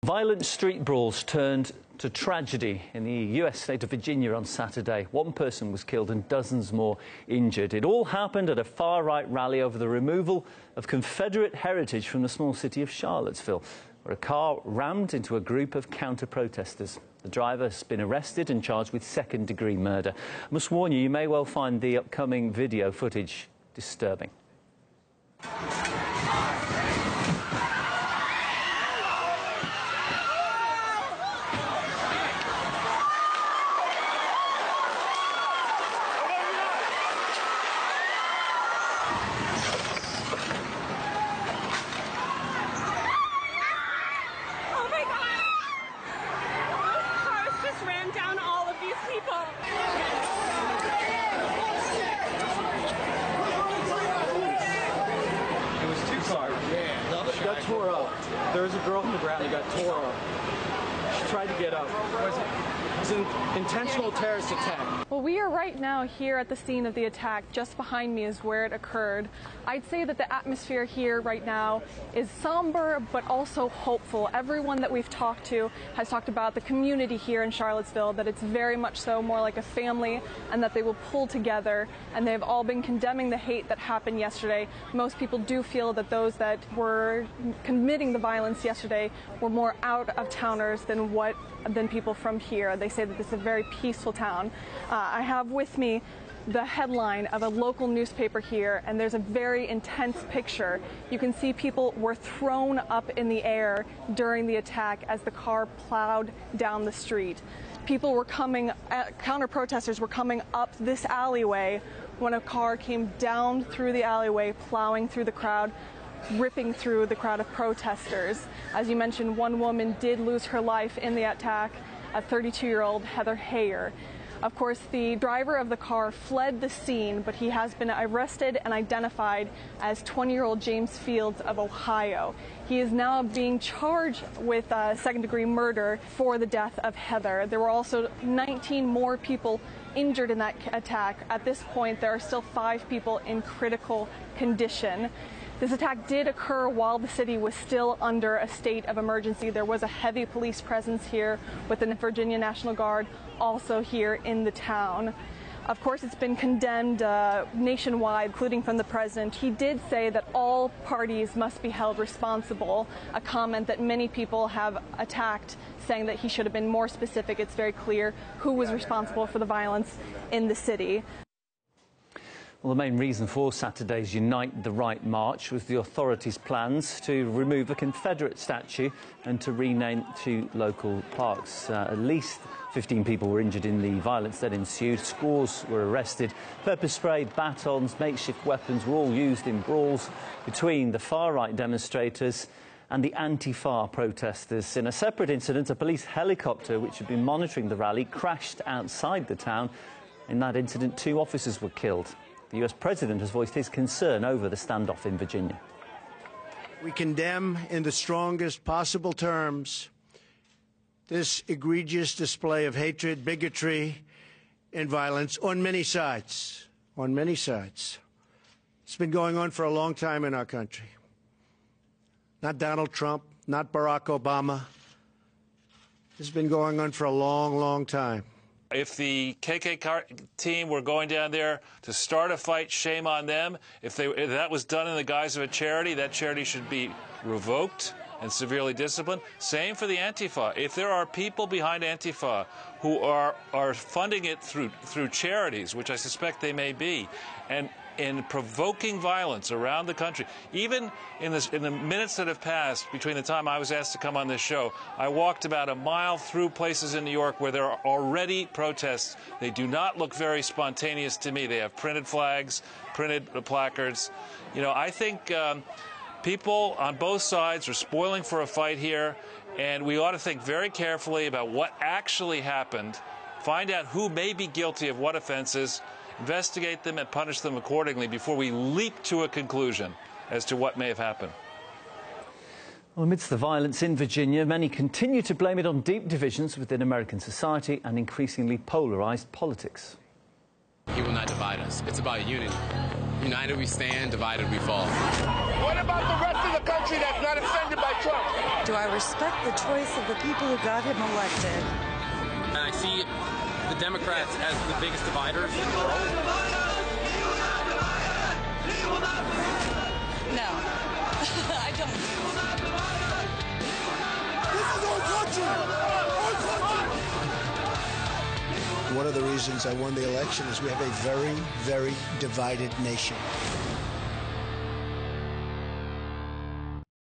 Violent street brawls turned to tragedy in the US state of Virginia on Saturday. One person was killed and dozens more injured. It all happened at a far-right rally over the removal of Confederate heritage from the small city of Charlottesville, where a car rammed into a group of counter-protesters. The driver has been arrested and charged with second-degree murder. I must warn you, you may well find the upcoming video footage disturbing. Got tore up. There was a girl on the ground that got tore up. She tried to get up. It was an intentional terrorist attack. Well, we are right now here at the scene of the attack. Just behind me is where it occurred. I'd say that the atmosphere here right now is somber but also hopeful. Everyone that we've talked to has talked about the community here in Charlottesville, that it's very much so more like a family and that they will pull together, and they've all been condemning the hate that happened yesterday. Most people do feel that those that were committing the violence yesterday were more out-of-towners than people from here. They say that this is a very peaceful town. I have with me the headline of a local newspaper here, and there's a very intense picture. You can see people were thrown up in the air during the attack as the car plowed down the street. People were coming, counter-protesters were coming up this alleyway when a car came down through the alleyway, plowing through the crowd, ripping through the crowd of protesters. As you mentioned, one woman did lose her life in the attack, a 32-year-old Heather Hayer. Of course, the driver of the car fled the scene, but he has been arrested and identified as 20-year-old James Fields of Ohio. He is now being charged with second-degree murder for the death of Heather. There were also 19 more people injured in that attack. At this point, there are still 5 people in critical condition. This attack did occur while the city was still under a state of emergency. There was a heavy police presence here with the Virginia National Guard also here in the town. Of course, it's been condemned nationwide, including from the president. He did say that all parties must be held responsible, a comment that many people have attacked, saying that he should have been more specific. It's very clear who was responsible for the violence in the city. Well, the main reason for Saturday's Unite the Right march was the authorities' plans to remove a Confederate statue and to rename 2 local parks. At least 15 people were injured in the violence that ensued. Scores were arrested. Pepper spray, batons, makeshift weapons were all used in brawls between the far-right demonstrators and the Antifa protesters. In a separate incident, a police helicopter, which had been monitoring the rally, crashed outside the town. In that incident, 2 officers were killed. The US president has voiced his concern over the standoff in Virginia. We condemn in the strongest possible terms this egregious display of hatred, bigotry, and violence on many sides. On many sides. It's been going on for a long time in our country. Not Donald Trump, not Barack Obama. This has been going on for a long, long time. If the KKK team were going down there to start a fight, shame on them. If that was done in the guise of a charity, that charity should be revoked and severely disciplined. Same for the Antifa. If there are people behind Antifa who are funding it through charities, which I suspect they may be, and in provoking violence around the country, even in the minutes that have passed between the time I was asked to come on this show, I walked about a mile through places in New York where there are already protests. They do not look very spontaneous to me. They have printed flags, printed placards. You know, I think people on both sides are spoiling for a fight here, and we ought to think very carefully about what actually happened, find out who may be guilty of what offenses, investigate them and punish them accordingly before we leap to a conclusion as to what may have happened. Well, amidst the violence in Virginia, many continue to blame it on deep divisions within American society and increasingly polarized politics. He will not divide us. It's about unity. United we stand, divided we fall. What about the rest of the country that's not offended by Trump? Do I respect the choice of the people who got him elected? And I see the Democrats as the biggest dividers in the world. No, I don't. This is our country! Our country! One of the reasons I won the election is we have a very, very divided nation.